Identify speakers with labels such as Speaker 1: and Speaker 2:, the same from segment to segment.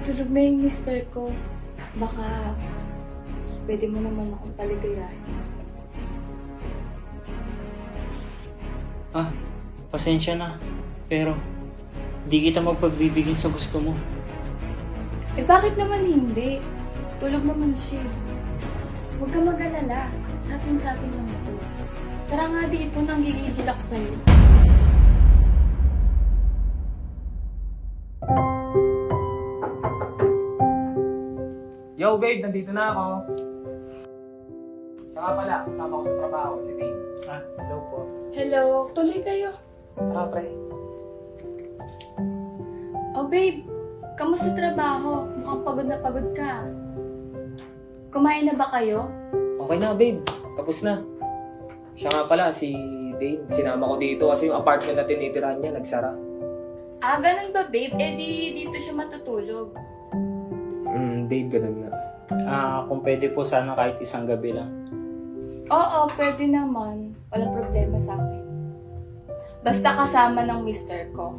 Speaker 1: Tulog na yung mister ko. Baka pwede mo naman akong paligayahin.
Speaker 2: Pasensya na. Pero, di kita magpagbibigyan sa gusto mo.
Speaker 1: Eh bakit naman hindi? Tulog naman siya. Huwag ka mag-alala. Sa atin lang ito. Tara nga dito, nang gigigil ako sa'yo.
Speaker 3: Yo babe, nandito na ako. Saka pala, kasama ko sa trabaho, si Dave.
Speaker 2: Hello po.
Speaker 1: Hello, tuloy kayo.
Speaker 3: Tara pre.
Speaker 1: Oh babe, kamusta trabaho? Mukhang pagod na pagod ka. Kumain na ba kayo?
Speaker 3: Okay na babe, tapos na. Siya nga pala, si Dave. Sinama ko dito kasi yung apartment na tinitirahan niya, nagsara.
Speaker 1: Ah, ganun ba babe? Eh di dito siya matutulog.
Speaker 3: Babe, ganun nga.
Speaker 2: Kung pwede po sana kahit isang gabi lang.
Speaker 1: Oo, pwede naman. Walang problema sa akin. Basta kasama ng mister ko.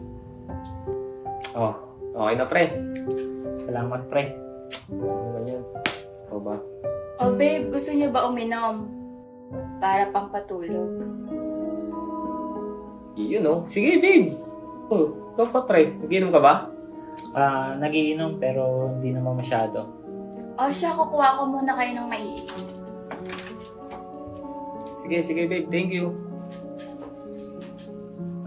Speaker 3: Oh, okay na pre.
Speaker 2: Salamat, pre.
Speaker 3: Ano naman yan? O ba?
Speaker 1: Oh babe, gusto niyo ba uminom? Para pampatulog.
Speaker 3: Yun oh. Sige babe. Oh, ikaw pa pre. Nag-inom ka ba?
Speaker 2: Nagiinom pero hindi naman masyado.
Speaker 1: O siya, kukuha ko muna kayo ng maiinom.
Speaker 3: Sige babe. Thank you.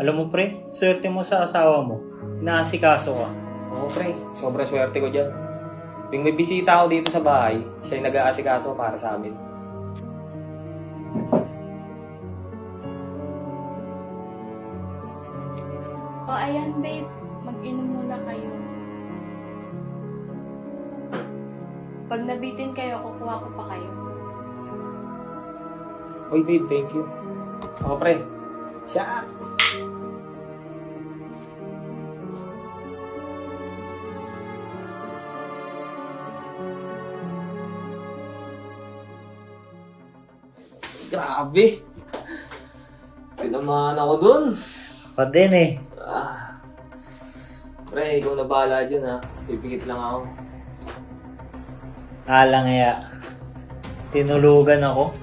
Speaker 2: Alam mo, pre, swerte mo sa asawa mo. Inaasikaso ka.
Speaker 3: Oo pre, sobrang swerte ko dyan. Yung may bisita ako dito sa bahay, siya yung nag-aasikaso para sa amin.
Speaker 1: O ayan babe, mag-inom muna kayo. Pag nabitin kayo, kukuha ko pa kayo.
Speaker 3: Oy babe, thank you. Ako pre. Siya. Grabe. Tinamaan ako dun.
Speaker 2: Pa din eh.
Speaker 3: Pre, ikaw na bahala dyan ha. Pipikit lang ako.
Speaker 2: Alang kaya. Tinulugan ako.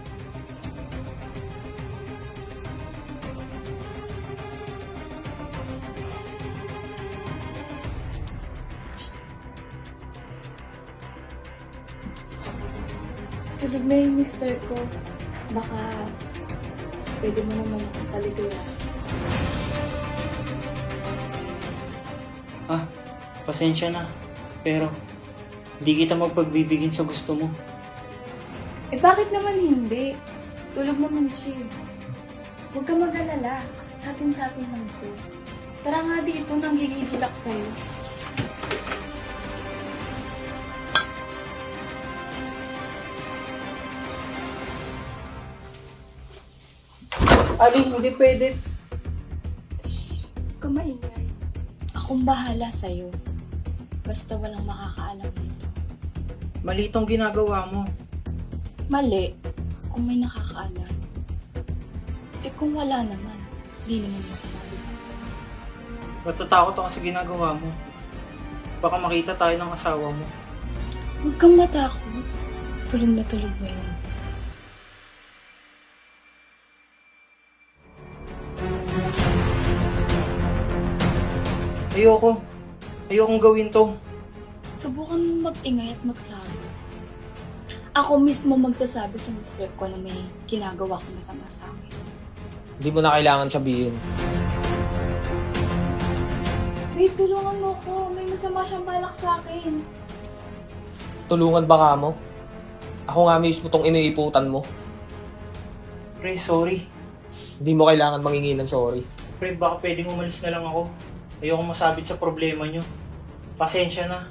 Speaker 1: Tulog na yung mister ko. Baka pwede mo naman akong paligayahin.
Speaker 2: Pasensya na. Pero, di kita magpagbibigyan sa gusto mo.
Speaker 1: Eh bakit naman hindi? Tulog naman siya. Huwag ka mag-alala. Sa atin lang ito. Tara nga dito, nang gigigil ako sa'yo.
Speaker 3: Ali, hindi pwede.
Speaker 1: Huwag ka maingay. Akong bahala sa'yo. Basta walang makakaalam dito.
Speaker 2: Mali itong ginagawa mo.
Speaker 1: Mali kung may nakakaalam. Eh kung wala naman, di naman masama, diba?
Speaker 2: Natatakot ako sa ginagawa mo. Baka makita tayo ng asawa mo.
Speaker 1: Huwag kang matakot. Tulog na yun.
Speaker 2: Ayokong gawin to.
Speaker 1: Subukan mong mag-ingay at magsabi. Ako mismo magsasabi sa mister ko na may ginagawa ko masama sa akin.
Speaker 3: Hindi mo na kailangan sabihin.
Speaker 1: Babe, tulungan mo ko. May masama siyang balak sa akin.
Speaker 3: Tulungan ba ka mo? Ako nga mismo tong iniiputan mo.
Speaker 2: Pre, sorry.
Speaker 3: Hindi mo kailangan mangingi ng sorry.
Speaker 2: Pre, baka pwedeng umalis na lang ako. Ayokong masabit sa problema nyo. Pasensya na.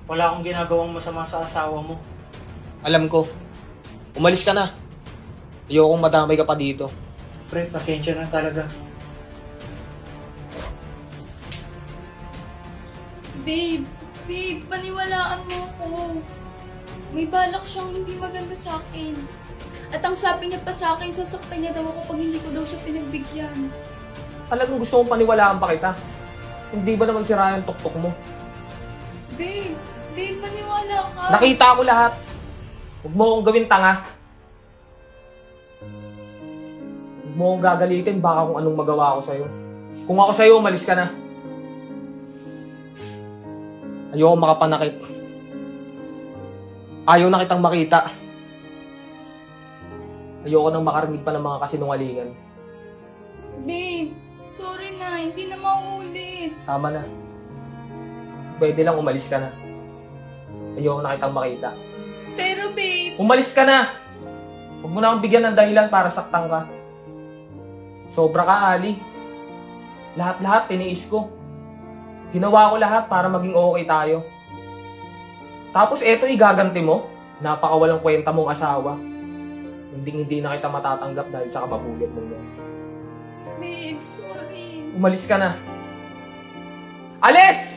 Speaker 2: Wala akong ginagawang masama sa asawa mo.
Speaker 3: Alam ko. Umalis ka na. Ayokong madamay ka pa dito.
Speaker 2: Pre, pasensya na talaga.
Speaker 1: Babe, paniwalaan mo ko. May balak siyang hindi maganda sa akin. At ang sabi niya pa sa akin, sasaktan niya daw ako pag hindi ko daw siya pinagbigyan.
Speaker 3: Talagang gusto mong paniwalaan pa kita. Hindi ba naman sira yung tuktok mo?
Speaker 1: Babe, maniwala ka.
Speaker 3: Nakita ko lahat. Huwag mo akong gawin tanga. Huwag mo akong gagalitin baka kung anong magawa ko sa'yo. Kung ako sa'yo, umalis ka na. Ayoko makapanakit. Ayaw na kitang makita. Ayoko nang makarinig pa ng mga kasinungalingan.
Speaker 1: Babe, sorry na. Hindi na mauulit.
Speaker 3: Tama na. Pwede lang umalis ka na. Ayoko na kitang makita.
Speaker 1: Pero babe,
Speaker 3: Umalis ka na! Huwag mo na akong bigyan ng dahilan para saktan ka. Sobra ka, Ali. Lahat-lahat tiniis ko. Ginawa ko lahat para maging okay tayo. Tapos eto igaganti mo, napakawalang kwenta mong asawa. Hindi na kita matatanggap dahil sa kababuyan mo yan.
Speaker 1: babe, sorry.
Speaker 3: Umalis ka na. Alis!